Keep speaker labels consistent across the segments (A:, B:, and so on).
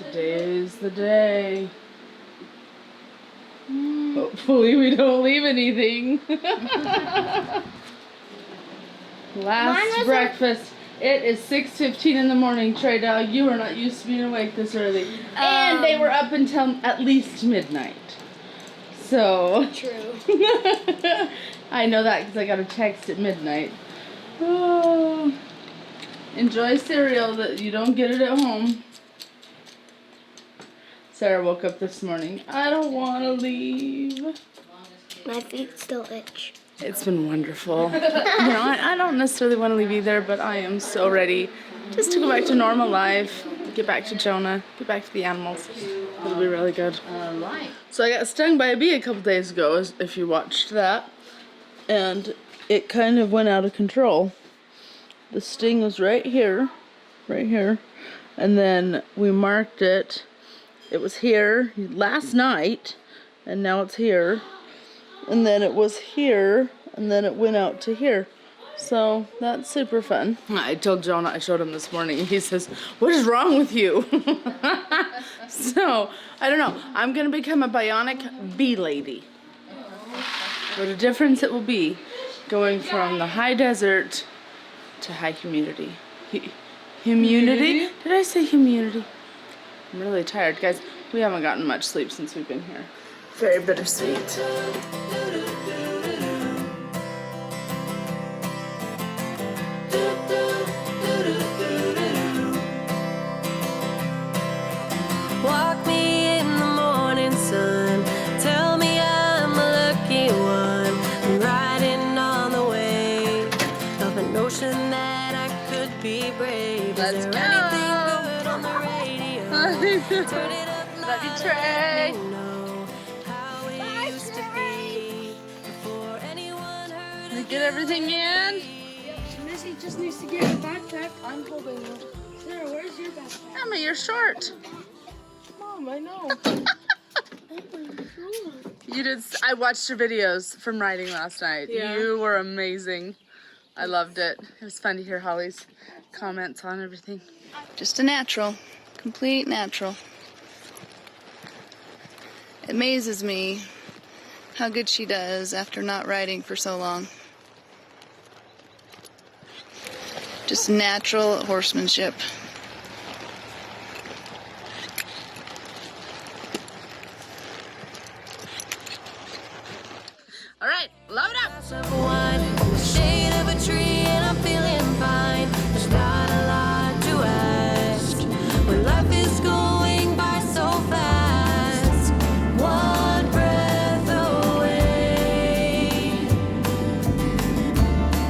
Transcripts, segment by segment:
A: Today's the day. Hopefully we don't leave anything. Last breakfast. It is 6:15 in the morning, Trey Dog. You are not used to being awake this early. And they were up until at least midnight. So.
B: True.
A: I know that because I got a text at midnight. Oh. Enjoy cereal that you don't get it at home. Sarah woke up this morning. I don't want to leave.
B: My feet still itch.
A: It's been wonderful. I don't necessarily want to leave either, but I am so ready just to go back to normal life, get back to Jonah, get back to the animals. It'll be really good. So I got stung by a bee a couple days ago, if you watched that, and it kind of went out of control. The sting was right here, and then we marked it. It was here last night, and now it's here. And then it was here, and then it went out to here. So that's super fun. I told Jonah, I showed him this morning, and he says, "What is wrong with you?" So, I don't know. I'm going to become a bionic bee lady. What a difference it will be going from the high desert to high humidity. Humidity? Did I say humidity? I'm really tired, guys. We haven't gotten much sleep since we've been here. Very bittersweet.
C: Walk me in the morning sun. Tell me I'm a lucky one. I'm riding on the wave of an ocean that I could be brave.
A: Let's
C: Is there
A: go.
C: anything good on the radio? Turn it up loud.
A: Love you, Trey.
C: Know how it used to be before anyone heard
A: Did you
C: of
A: get everything in?
B: Missy just needs to get her backpack. I'm holding it. Sarah, where's your backpack?
A: Emma, you're short.
B: Mom, I know.
A: You did. I watched your videos from riding last night.
B: Yeah.
A: You were amazing. I loved it. It was fun to hear Holly's comments on everything. Just a natural. Complete natural. It amazes me how good she does after not riding for so long. Just natural horsemanship. All right, load up.
C: of wine in the shade of a tree, and I'm feeling fine. There's not a lot to ask when life is going by so fast. One breath away.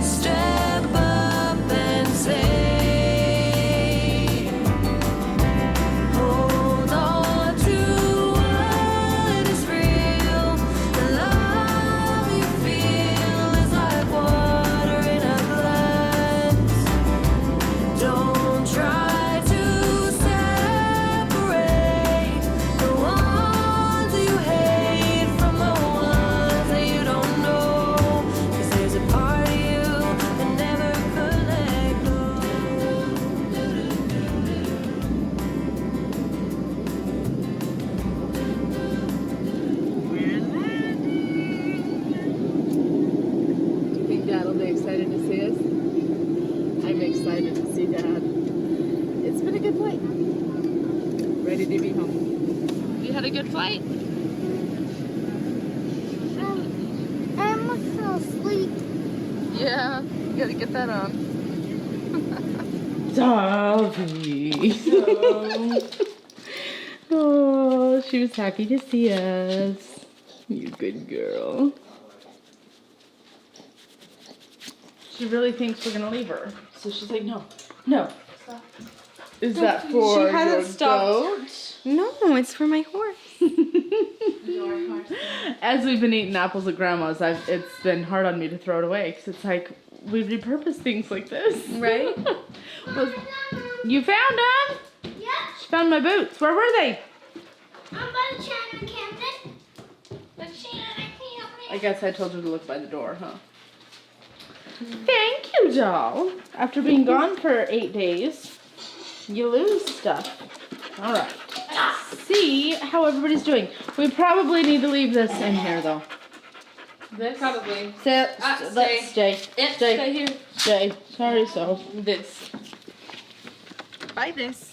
C: Step up and say, hold on to what is real. The love you feel is like water in a glass. Don't try to separate the ones you hate from the ones that you don't know. 'Cause there's a part of you that never could let go.
A: Do you think Dad will be excited to see us? I'm excited to see Dad. It's been a good flight. Ready to be home. You had a good flight?
B: I almost fell asleep.
A: Yeah, you gotta get that on. Dobby. Oh, she was happy to see us. You good girl. She really thinks we're gonna leave her. So she's like, no. Is that for
D: She hasn't
A: your
D: stopped.
A: goat?
D: No, it's for my horse.
A: As we've been eating apples at Grandma's, it's been hard on me to throw it away because it's like we repurpose things like this,
D: Right?
A: Well, you found them?
B: Yeah,
A: She found my boots. Where were they?
B: I'm by the Shannon Camden. The Shannon
A: I guess I told you to look by the door, huh? Thank you, doll. After being gone for 8 days, you lose stuff. All right. see how everybody's doing. We probably need to leave this in here though.
B: This? Probably.
A: Let's stay.
B: Stay here.
A: Stay. Sorry, so.
B: This.
A: Buy this.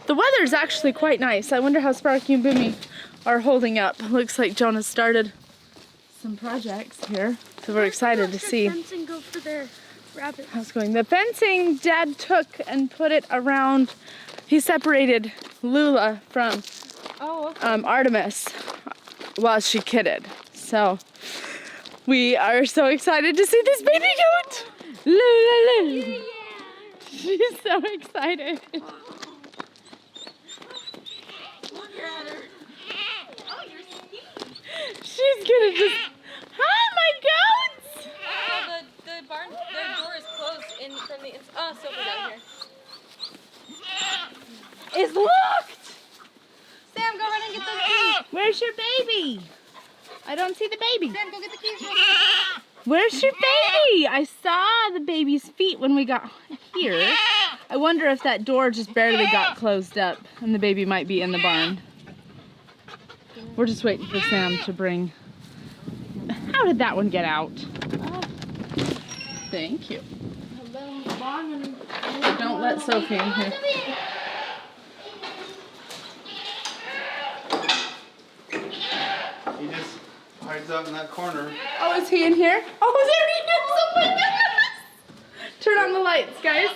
A: The weather's actually quite nice. I wonder how Sparky and Boomy are holding up. Looks like Jonah started some projects here. So we're excited to see
B: Fencing go for their rabbits.
A: how it's going. The fencing Dad took and put it around. He separated Lula from Artemis while she kidded. So we are so excited to see this baby goat. Lula. She's so excited. She's gonna just. Hi, my goats!
B: The barn, their door is closed in from the inside. Oh, Sophie down here.
A: It's locked!
B: Sam, go run and get those keys.
A: Where's your baby? I don't see the baby.
B: Sam, go get the keys.
A: Where's your baby? I saw the baby's feet when we got here. I wonder if that door just barely got closed up and the baby might be in the barn. We're just waiting for Sam to bring. How did that one get out? Thank you. Don't let Sophie in here.
D: He just hides out in that corner.
A: Oh, is he in here? Oh, there he is! Oh my goodness! Turn on the lights, guys.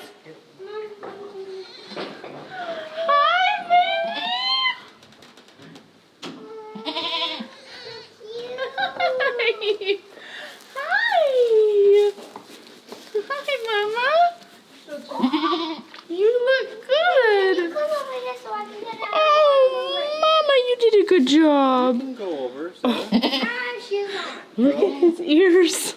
A: Hi, baby! Hi! Hi! Hi, Mama! You look good! Oh, Mama, you did a good job!
D: Go over. So.
A: Look at his ears.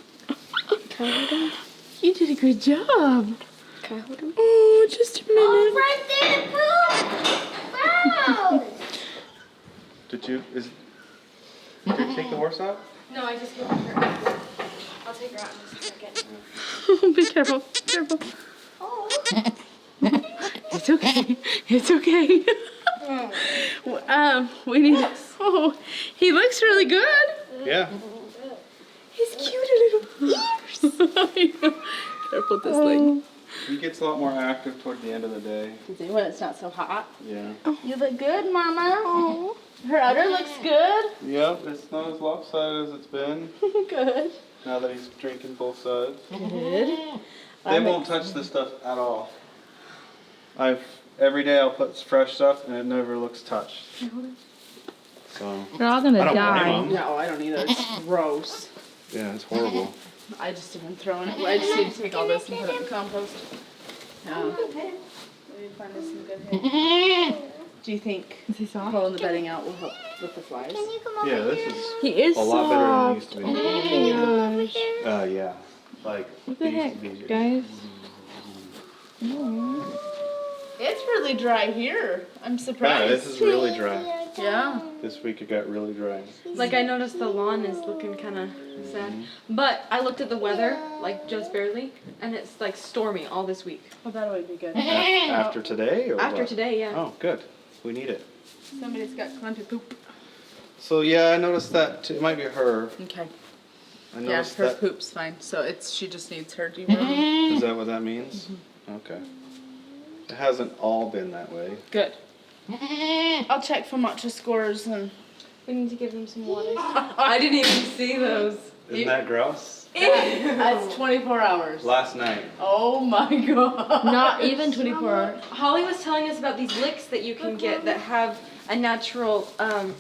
A: You did a good job.
B: Can I hold him?
A: Oh, just a minute.
E: Right there, Boo!
D: Did you take the horse out?
B: No, I just gave her out. I'll take her out in just a second.
A: Be careful. Careful.
E: Oh.
A: It's okay. It's okay. We need. Oh, he looks really good.
D: Yeah.
A: His cute little ears. Careful with this thing.
D: He gets a lot more active toward the end of the day.
A: When it's not so hot.
D: Yeah.
A: You look good, Mama. Her udder looks good.
D: Yep, it's not as lopsided as it's been
A: Good.
D: now that he's drinking both sides.
A: Good.
D: They won't touch this stuff at all. Every day I'll put fresh stuff and it never looks touched. So
A: They're all gonna
D: I don't
A: die.
D: blame 'em.
A: No, I don't either. It's gross.
D: yeah, it's horrible.
A: I just have been throwing it. I just need to take all this and put it in compost. Maybe find us some good hay. Do you think pulling the bedding out will help with the flies?
E: Can you come over
D: Yeah,
E: here?
D: this is
A: He is
D: a lot better than it used to be.
E: Can you come over here?
D: Yeah. Like
F: What the heck, guys?
A: It's really dry here. I'm
D: Yeah,
A: surprised.
D: this is really dry.
A: Yeah.
D: This week it got really dry.
B: Like, I noticed the lawn is looking kind of sad. But I looked at the weather, like, just barely, and it's, like, stormy all this week.
A: Well, that would be good.
D: After today or
B: After
D: what?
B: today, yeah.
D: Oh, good. We need it.
A: Somebody's got plenty of poop.
D: So yeah, I noticed that too. It might be her.
A: Okay.
D: I
A: Yeah,
D: noticed
A: her
D: that.
A: poop's fine. So she just needs her deworming.
D: Is that what that means? Okay. It hasn't all been that way.
A: Good. I'll check for matcha scores and.
B: We need to give them some water. I didn't even see those.
D: Isn't that gross?
A: That's 24 hours.
D: Last night.
A: Oh my god.
F: Not even 24 hours.
B: Holly was telling us about these licks that you can get that have a natural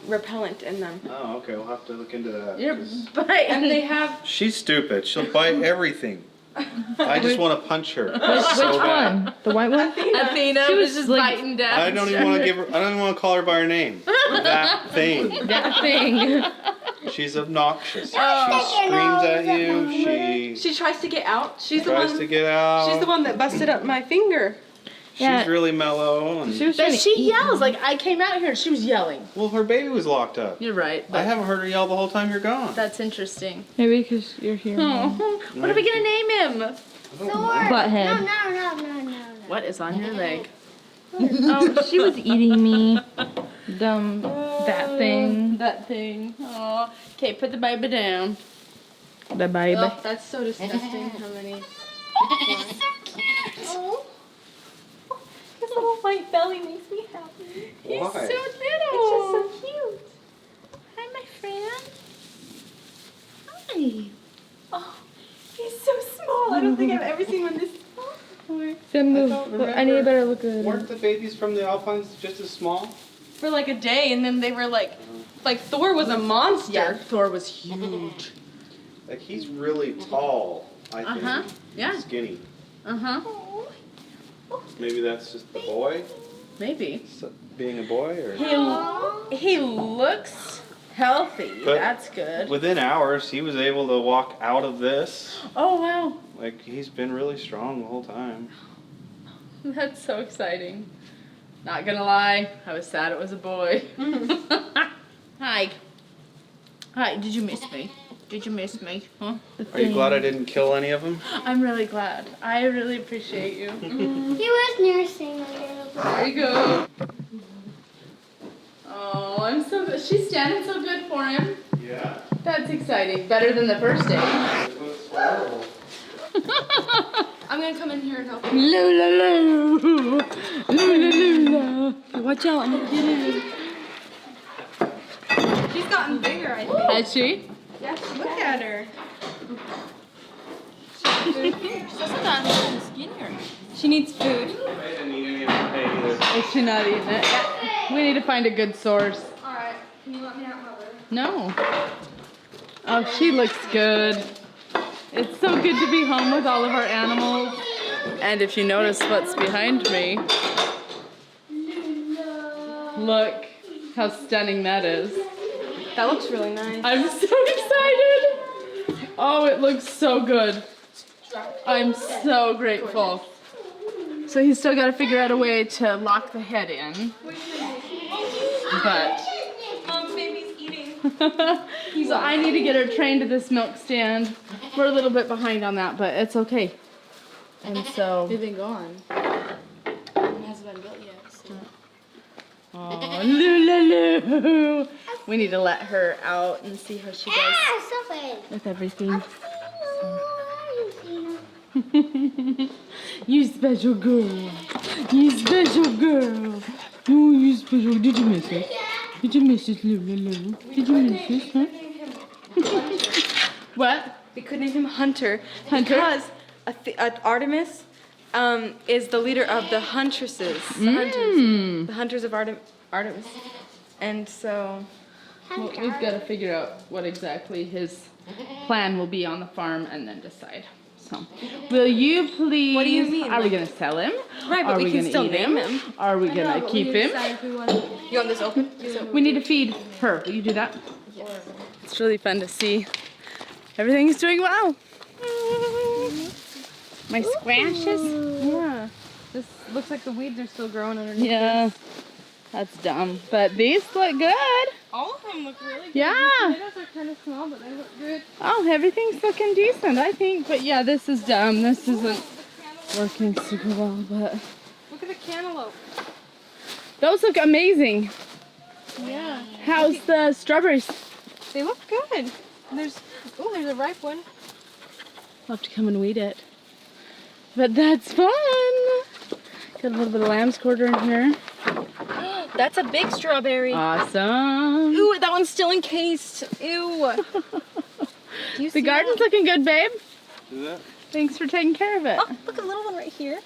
B: repellent in them.
D: Oh, okay. We'll have to look into that.
A: You're
D: 'cause
A: biting.
B: And they have,
D: She's stupid. She'll bite everything. I just want to punch her.
F: Which
D: so bad.
F: one? The white one?
A: Athena
F: She
A: was
F: was
A: just
F: like-
A: biting down.
D: I don't even want to give her. I don't even want to call her by her name. That thing.
F: That thing.
D: She's obnoxious. She screams at you. She
B: she tries to get out. She's the
D: tries
B: one.
D: to get out.
B: She's the one that busted up my finger.
F: Yeah.
D: She's really mellow. And
F: She was
A: But
F: trying to
A: she
F: eat.
A: yells like I came out here and she was yelling.
D: well, her baby was locked up.
A: You're right.
D: I
A: But
D: haven't heard her yell the whole time you're gone.
A: that's interesting.
F: Maybe because you're here.
A: Oh, what are we gonna name him?
F: Butthead.
E: No.
A: What is on your leg?
F: Oh, she was eating me. that thing.
A: That thing. Oh. Okay, put the baby down.
F: The baby.
B: Oh, that's so disgusting. How many?
E: Oh.
B: His little white belly makes me happy.
A: He's so
D: Why?
A: little.
B: It's just so cute.
A: Hi, my friend.
B: Hi. Oh, he's so small. I don't think I've ever seen one this small before.
F: Then move.
D: don't
F: I need a
D: remember.
F: better look at
D: Weren't
F: it.
D: the babies from the Alpines just as small?
B: For like a day, and then they were like Thor was a monster.
A: Yeah, Thor was huge.
D: Like he's really tall, I think.
A: Uh-huh. Yeah.
D: Skinny.
A: Uh-huh.
D: Maybe that's just the boy
A: Maybe.
D: being a boy, or
A: He looks healthy.
D: But-
A: That's good.
D: within hours he was able to walk out of this.
A: Oh, wow.
D: Like he's been really strong the whole time.
A: That's so exciting. Not gonna lie, I was sad it was a boy. Hi. Hi, did you miss me? Did you miss me? Huh?
D: Are you glad I didn't kill any of them?
A: I'm really glad. I really appreciate you.
E: He was nursing a little bit.
A: There you go. Oh, I'm so good. She's standing so good for him.
D: Yeah.
A: That's exciting. Better than the first day.
D: It was horrible.
B: I'm gonna come in here and help.
F: Lula, Lula. Lula, Lula. Watch out, I'm gonna get in.
B: She's gotten bigger, I think.
A: Has she?
B: Yeah, look at her.
A: She doesn't gotten skinnier.
B: She needs food.
D: I didn't eat any of the hay either.
A: Is she not eating it? We need to find a good source.
B: All right. Can you let me out help her?
A: No. Oh, she looks good. It's so good to be home with all of our animals. And if you notice what's behind me, look how stunning that is.
B: That looks really nice.
A: I'm so excited. Oh, it looks so good. I'm so grateful. So he's still got to figure out a way to lock the head in. But
B: Baby's eating.
A: so I need to get her trained to this milk stand. We're a little bit behind on that, but it's okay. And so.
B: They've been gone. It hasn't been built yet. So.
A: Oh, Lulu. We need to let her out and see how she does
E: Ah, stop it.
A: with everything.
E: You
A: You special girl. You special girl. Oh, you special. Did you miss it? Did you miss it, Lulu? Did you miss it, huh? What?
B: We could name him Hunter.
A: Hunter?
B: Because Artemis is the leader of the huntresses. The hunters. The hunters of Artemis. And so.
A: Well, we've got to figure out what exactly his plan will be on the farm and then decide. So, will you please?
B: What do you mean?
A: Are we gonna sell him?
B: Right, but
A: Are
B: we can
A: gonna
B: still
A: eat
B: name him.
A: Are we gonna keep him?
B: You want this open?
A: We need to feed her. Will you do that? Yes. It's really fun to see. Everything's doing well. My squashes.
B: Yeah. This looks like the weeds are still growing underneath.
A: Yeah. That's dumb. But these look good.
B: All of them look really good.
A: Yeah.
B: The potatoes are kind of small, but they look good.
A: Oh, everything's looking decent, I think. But yeah, this is dumb. This isn't working super well, but
B: Look at the cantaloupe.
A: those look amazing.
B: Yeah.
A: How's the strawberries?
B: They look good. There's a ripe one.
A: I'll have to come and weed it. But that's fun. Got a little bit of lamb's quarter in here.
B: That's a big strawberry.
A: Awesome.
B: Ooh, that one's still encased. Ew. Do you see
A: The garden's looking good, babe.
D: Is that?
A: Thanks for taking care of it.
B: that? Oh, look, a little one right here.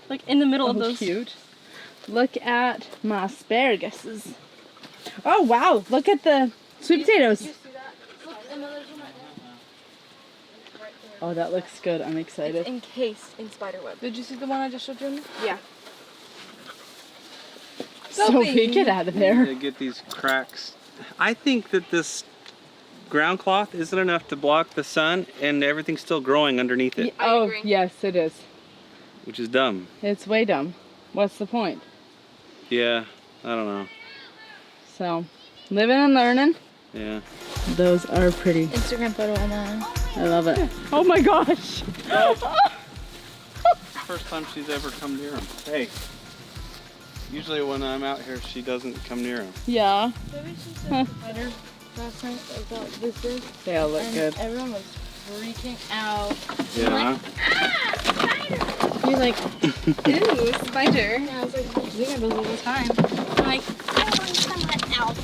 B: Like in the middle of those.
A: Cute. Look at my asparaguses. Oh, wow. Look at the sweet potatoes. Oh, that looks good. I'm excited.
B: It's encased in spiderweb. Did you see the one I just showed you? Yeah.
A: So we get out of there.
D: To get these cracks. I think that this ground cloth isn't enough to block the sun, and everything's still growing underneath it,
A: Oh,
B: agree.
A: yes, it is.
D: which is dumb.
A: It's way dumb. What's the point?
D: Yeah, I don't know.
A: So, living and learning.
D: Yeah.
A: Those are pretty.
B: Instagram photo on that.
A: I love it. Oh my gosh.
D: First time she's ever come near him. Hey. Usually when I'm out here, she doesn't come near them.
A: Yeah.
F: Maybe she said spider last night about this is.
A: They all look good.
F: Everyone was freaking out.
D: Yeah.
F: He's like, ew, spider. And I was like, we can believe this time. I'm like,
E: I want someone else.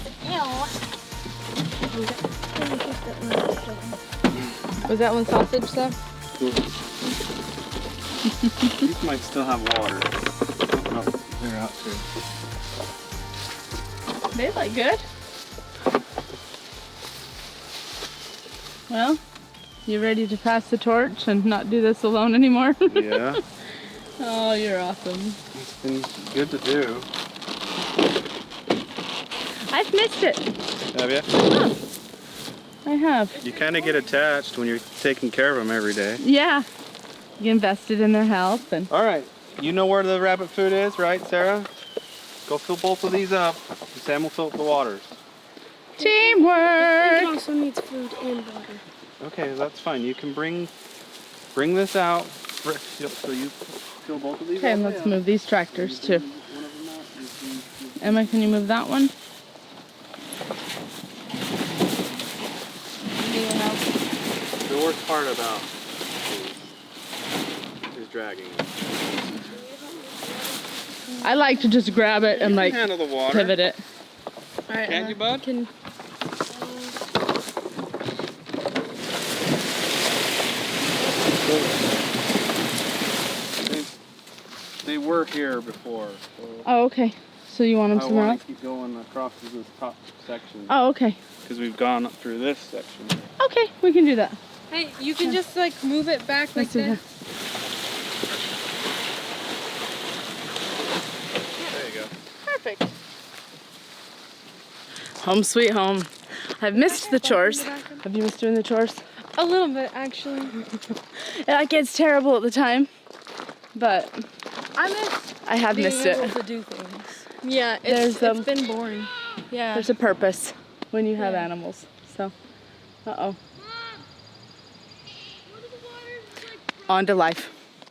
F: was that one sausage stuff?
D: These might still have water. Oh, they're out too.
A: They look good. Well, you ready to pass the torch and not do this alone anymore?
D: Yeah.
A: Oh, you're awesome.
D: It's been good to do.
A: I've missed it.
D: Have you?
A: I have.
D: You kind of get attached when you're taking care of them every day.
A: Yeah. You invested in their health and
D: All right. You know where the rabbit food is, right, Sarah? Go fill both of these up. And Sam will fill up the waters.
A: teamwork.
E: It also needs food and water.
D: Okay, that's fine. You can bring this out. So you fill both of these
A: Okay,
D: up.
A: and let's move these tractors too. Emma, can you move that one?
D: The worst part about is dragging it.
A: I like to just grab it and like
D: Handle the water.
A: pivot it.
F: All right,
D: Can't you, bud? They were here before, so
A: Oh, okay. So you want them
D: I
A: somewhere
D: want
A: else?
D: to keep going across to this top section
A: Oh, okay.
D: because we've gone up through this section.
A: Okay, we can do that.
B: Hey, you can just like move it back like
A: Let's do
B: this.
A: that.
D: There you go.
A: Perfect. Home sweet home. I've missed the chores. Have you missed doing the chores?
B: A little bit, actually.
A: It gets terrible at the time, but
B: I miss.
A: I have missed it.
F: to do things.
B: Yeah,
A: There's,
B: it's been boring. Yeah.
A: There's a purpose when you have animals. So, uh-oh. On to life.